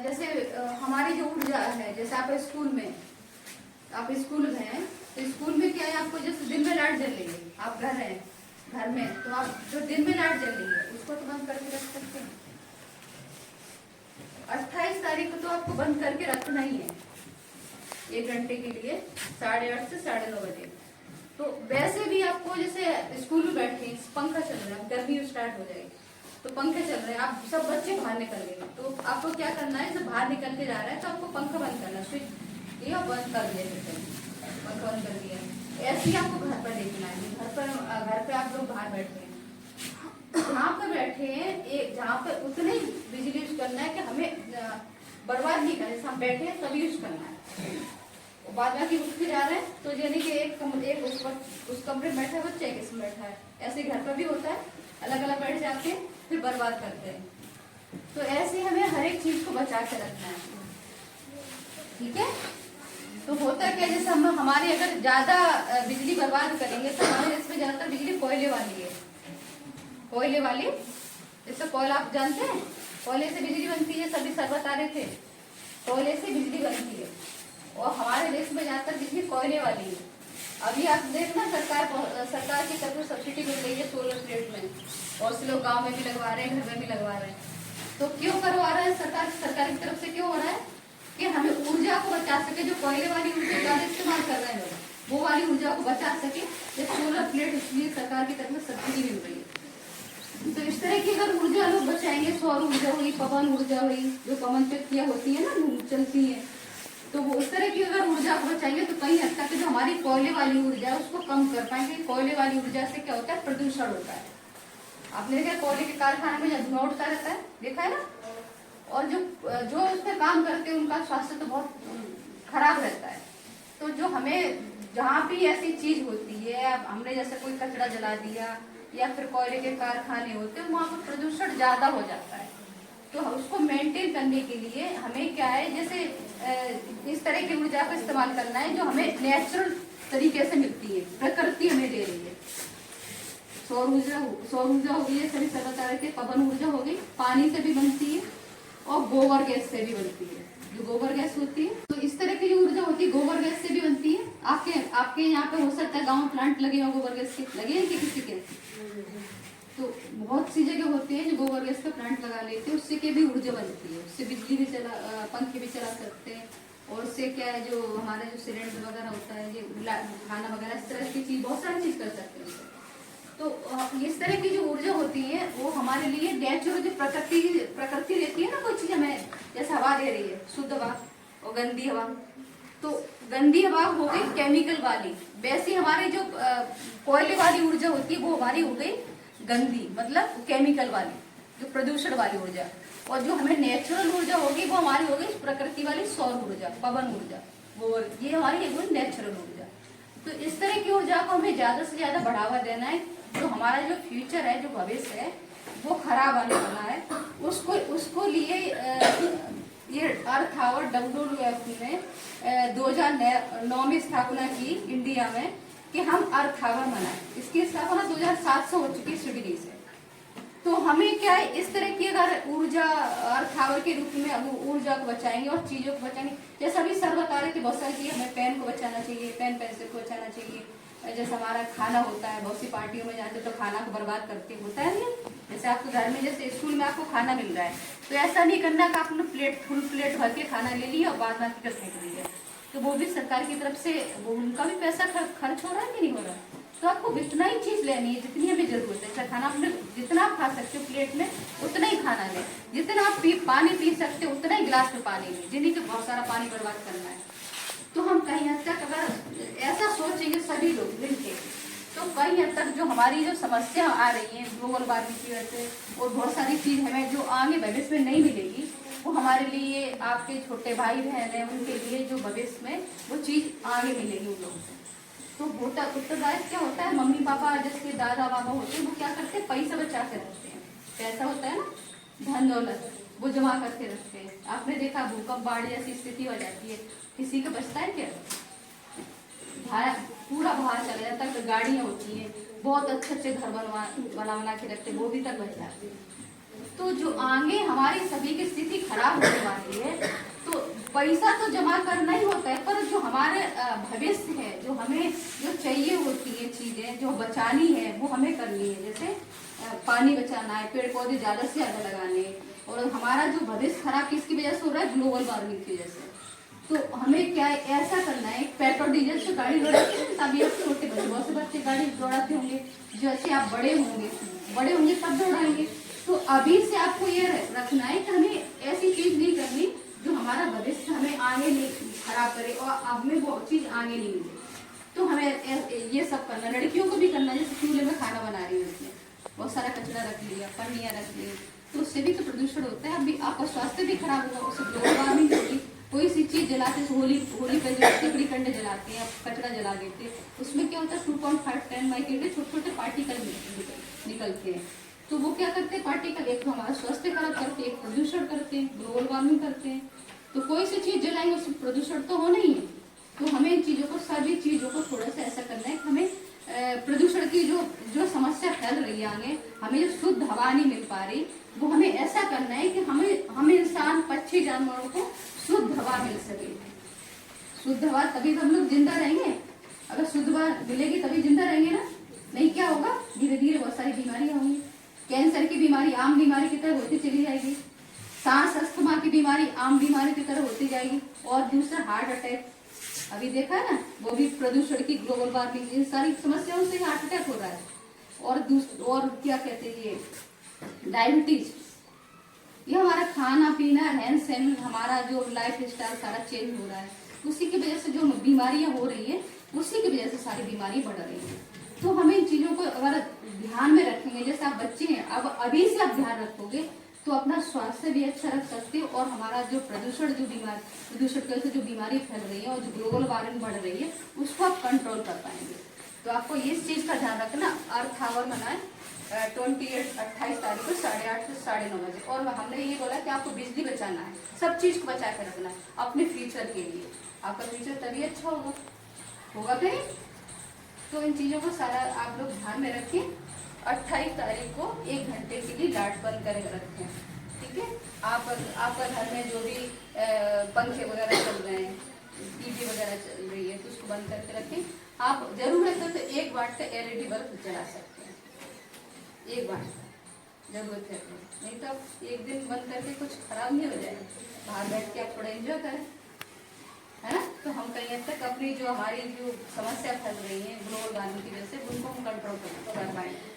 जैसे हमारी जो ऊर्जा है, जैसे आप स्कूल में हैं, तो स्कूल में क्या है, आपको जैसे दिन में लाइट जल रही है, आप घर में तो आप जो दिन में लाइट जल रही है उसको तो बंद करके रख सकते हैं। 28 तारीख को तो आपको बंद करके रखना ही है 1 घंटे के लिए, 8:30 से 9:30 बजे। तो वैसे भी आपको जैसे स्कूल में बैठे पंखा चल रहा है, गर्मी स्टार्ट हो जाएगी तो पंखे चल रहे हैं, आप सब बच्चे बाहर निकल गए, तो आपको क्या करना है, जब बाहर निकल के जा रहा है तो आपको पंखा बंद करना, स्विच ये बंद कर दिया, पंखा बंद कर दिया। ऐसे ही आपको घर पर देखना है, घर पे आप लोग बाहर बैठे हैं, जहाँ पर बैठे हैं जहाँ पर उतने ही बिजली यूज करना है कि हमें बर्बाद नहीं करना, हम बैठे हैं तभी यूज करना है। बाद बाकी उठ के जा रहे हैं तो यानी कि एक उस कमरे में बैठा है बच्चा, एक इसमें बैठा है, ऐसे घर पर भी होता है, अलग अलग बैठ जाते हैं फिर बर्बाद करते हैं। तो ऐसे हमें हर एक चीज को बचा के रखना है, ठीक है। तो होता क्या, जैसे हमारी अगर ज्यादा बिजली बर्बाद करेंगे तो हमारे देश में ज्यादातर बिजली कोयले वाली है, कोयले वाली, जैसे कोयला आप जानते हैं, कोयले से बिजली बनती है, सभी सर बता रहे थे, कोयले से बिजली बनती है और हमारे देश में ज्यादातर बिजली कोयले वाली है। अभी आप देखना सरकार की तरफ से सब्सिडी मिल रही है सोलर प्लेट में, और से लोग गांव में भी लगवा रहे हैं, घर में भी लगवा रहे हैं। तो क्यों करवा रहे हैं, सरकार की तरफ से क्यों हो रहा है कि हमें ऊर्जा को बचा सके, जो कोयले वाली ऊर्जा ज्यादा इस्तेमाल कर रहे हैं लोग, वो वाली ऊर्जा को बचा सके, ये सोलर प्लेट इसलिए सरकार की तरफ से सब्सिडी मिल रही है। तो इस तरह की अगर ऊर्जा लोग बचाएंगे, सौर ऊर्जा हुई, पवन ऊर्जा हुई, जो पवन चक्कियां होती है ना, चलती है, तो वो उस तरह की अगर ऊर्जा को बचाएंगे तो कहीं हद तक जो हमारी कोयले वाली ऊर्जा है उसको कम कर पाएंगे। कोयले वाली ऊर्जा से क्या होता है, प्रदूषण होता है। आपने देखा कोयले के कारखाने में जब धुआं उठता रहता है, देखा है ना, और जो उसमें काम करते हैं उनका स्वास्थ्य तो बहुत खराब रहता है। तो जो हमें जहाँ भी ऐसी चीज होती है, हमने जैसे कोई कचरा जला दिया या फिर कोयले के कारखाने होते हैं, वहाँ पर प्रदूषण ज्यादा हो जाता है। तो उसको मेंटेन करने के लिए हमें क्या है, जैसे इस तरह की ऊर्जा का इस्तेमाल करना है जो हमें नेचुरल तरीके से मिलती है, प्रकृति हमें दे रही है। सौर ऊर्जा हो गई है, सभी बता रहे थे, पवन ऊर्जा हो गई, पानी से भी बनती है और गोबर गैस से भी बनती है, जो गोबर गैस होती है। तो इस तरह की जो ऊर्जा होती है गोबर गैस से भी बनती है। आपके यहाँ पे हो सकता है गाँव प्लांट लगे हो गोबर गैस के, लगे हैं कि किसी के? तो बहुत सी जगह होती है जो गोबर गैस का प्लांट लगा लेते हैं, उससे के भी ऊर्जा बनती है, उससे बिजली भी पंखे भी चला सकते हैं। और उससे क्या है, जो हमारा जो सिलेंडर वगैरह होता है, ये खाना वगैरह, इस तरह की चीज, बहुत सारी चीज कर सकते हैं उससे। तो इस तरह की जो ऊर्जा होती है वो हमारे लिए नेचुरल, जो प्रकृति देती है ना कोई चीज हमें, जैसे हवा दे रही है शुद्ध हवा और गंदी हवा, तो गंदी हवा हो गई केमिकल वाली, वैसी हमारी जो कोयले वाली ऊर्जा होती है वो हमारी हो गई गंदी, मतलब केमिकल वाली, जो प्रदूषण वाली ऊर्जा। और जो हमें नेचुरल ऊर्जा होगी वो हमारी होगी प्रकृति वाली, सौर ऊर्जा, पवन ऊर्जा, वो ये हमारी नेचुरल ऊर्जा। तो इस तरह की ऊर्जा को हमें ज्यादा से ज्यादा बढ़ावा देना है। जो हमारा जो फ्यूचर है, जो भविष्य है, वो खराब आने वाला है, उसको लिए ये अर्थ आवर WWF ने 2009 में स्थापना की इंडिया में कि हम अर्थ आवर मनाएं। इसकी स्थापना 2007 से हो चुकी स्वीडन से। तो हमें क्या है, इस तरह की अगर ऊर्जा अर्थ आवर के रूप में ऊर्जा को बचाएंगे और चीजों को बचाएंगे, जैसे अभी सर बता रहे थे बहुत सारी चीजें, हमें पेन को बचाना चाहिए, पेन पेंसिल को बचाना चाहिए। जैसे हमारा खाना होता है, बहुत सी पार्टियों में जाते तो खाना को बर्बाद करते होता है नहीं, जैसे आपके घर में, जैसे स्कूल में आपको खाना मिल रहा है, तो ऐसा नहीं करना कि आपने फुल प्लेट भर के खाना ले लिया और बाद में फेंक दिया। तो वो भी सरकार की तरफ से वो उनका भी पैसा खर्च हो रहा है कि नहीं हो रहा। तो आपको जितना ही चीज लेनी है, जितनी हमें जरूरत है, ऐसा खाना आपने जितना आप खा सकते हो प्लेट में उतना ही खाना लें, जितना आप पानी पी सकते हो उतना ही गिलास में पानी लें, जिन्हीं को बहुत सारा पानी बर्बाद करना है। तो हम कहीं हद तक अगर ऐसा सोचेंगे सभी लोग मिलकर, तो कहीं हद तक जो हमारी जो समस्या आ रही है ग्लोबल वार्मिंग की वजह से, और बहुत सारी चीज हमें जो आगे भविष्य में नहीं मिलेगी, वो हमारे लिए, आपके छोटे भाई बहन है उनके लिए जो भविष्य में वो चीज आगे मिलेगी उन लोगों को। तो उत्तरदायित्व क्या होता है, मम्मी पापा जिसके दादा बाबा होते हैं वो क्या करते हैं, पैसा बचा के रखते हैं। पैसा होता है ना, धन दौलत, वो जमा करके रखते हैं। आपने देखा भूकंप बाढ़ जैसी स्थिति हो जाती है, किसी का बचता है क्या? पूरा बाहर चला जाता है। गाड़ियां होती हैं, बहुत अच्छे घर बना के रखते, वो भी तक बच जाते हैं। तो जो आगे हमारी सभी की स्थिति खराब होने वाली है, पैसा तो जमा करना ही होता है, पर जो हमारे भविष्य है, जो हमें जो चाहिए होती है चीजें जो बचानी है वो हमें करनी है। जैसे पानी बचाना है, पेड़ पौधे ज्यादा से ज्यादा लगाने, और हमारा जो भविष्य खराब किसकी वजह से हो रहा है, ग्लोबल वार्मिंग की वजह से। तो हमें क्या ऐसा करना है, पेट्रोल डीजल से गाड़ी दौड़ाते हैं तभी आप छोटे बच्चे, बहुत से बच्चे गाड़ी दौड़ाते होंगे, जैसे आप बड़े होंगे तब दौड़ाएंगे। तो अभी से आपको ये रखना है कि हमें ऐसी चीज नहीं करनी जो हमारा भविष्य हमें आगे नहीं खराब करे और हमें वो चीज आगे नहीं मिले। तो हमें ये सब करना, लड़कियों को भी करना। जैसे चूल्हे में खाना बना रही है, बहुत सारा कचरा रख लिया, पन्नियां रख ली, तो उससे भी तो प्रदूषण होता है। अभी आपका स्वास्थ्य भी खराब होगा, उससे ग्लोबल वार्मिंग होगी। कोई सी चीज जलाते, होली पे जो तिकड़ी कंडे जलाते हैं, कचरा जला देते हैं, उसमें क्या होता है 2.5 10 माइक्रोन के छोटे छोटे पार्टिकल निकलते हैं। तो वो क्या करते हैं पार्टिकल, एक तो हमारा स्वास्थ्य खराब करते हैं, एक प्रदूषण करते हैं, ग्लोबल वार्मिंग करते हैं। तो कोई सी चीज जलाएंगे उससे प्रदूषण तो होना ही है। तो हमें इन चीजों को, सभी चीजों को थोड़ा सा ऐसा करना है कि हमें प्रदूषण की जो समस्या फैल रही है आगे, हमें जो शुद्ध हवा नहीं मिल पा रही, वो हमें ऐसा करना है कि हमें इंसान, पक्षी, जानवरों को शुद्ध हवा मिल सके। शुद्ध हवा तभी तो हम लोग जिंदा रहेंगे। अगर शुद्ध हवा मिलेगी तभी जिंदा रहेंगे ना, नहीं क्या होगा, धीरे धीरे बहुत सारी बीमारियां होंगी। कैंसर की बीमारी आम बीमारी की तरह होती चली जाएगी, सांस अस्थमा की बीमारी आम बीमारी की तरह होती जाएगी, और दूसरा हार्ट अटैक अभी देखा है ना, वो भी प्रदूषण की, ग्लोबल वार्मिंग, इन सारी समस्याओं से हार्ट अटैक हो रहा है। और क्या कहते हैं ये डायबिटीज, ये हमारा खाना पीना, रहन सहन, हमारा जो लाइफ स्टाइल सारा चेंज हो रहा है, उसी की वजह से जो बीमारियां हो रही है, उसी की वजह से सारी बीमारियां बढ़ रही है। तो हमें इन चीजों को अगर ध्यान में रखेंगे, जैसे आप बच्चे हैं, अब अभी से आप ध्यान रखोगे तो अपना स्वास्थ्य भी अच्छा रख सकते हो, और हमारा जो प्रदूषण की वजह से जो बीमारी फैल रही है और जो ग्लोबल वार्मिंग बढ़ रही है, उसको आप कंट्रोल कर पाएंगे। तो आपको इस चीज का ध्यान रखना। अर्थ आवर मनाए 28 तारीख को 8:30 से 9:30 बजे। और हमने ये बोला कि आपको बिजली बचाना है, सब चीज को बचा कर रखना है अपने फ्यूचर के लिए। आपका फ्यूचर तभी अच्छा होगा फिर। तो इन चीजों को सारा आप लोग ध्यान में रखें। 28 तारीख को 1 घंटे के लिए लाइट बंद करके रखें, ठीक है। आपका घर में जो भी पंखे वगैरह चल रहे हैं, टीवी वगैरह चल रही है, तो उसको बंद करके रखें। आप जरूरत है तो 1 वाट का LED बल्ब जला सकते हैं, 1 वाट का जरूरत है तो, नहीं तो एक दिन बंद करके कुछ खराब नहीं हो जाएगा। बाहर बैठ के आप थोड़ा एंजॉय करें, है ना। तो हम कहीं हद तक अपनी जो हमारी जो समस्या फैल रही है ग्लोबल वार्मिंग की वजह से, उनको हम कंट्रोल कर पाएंगे।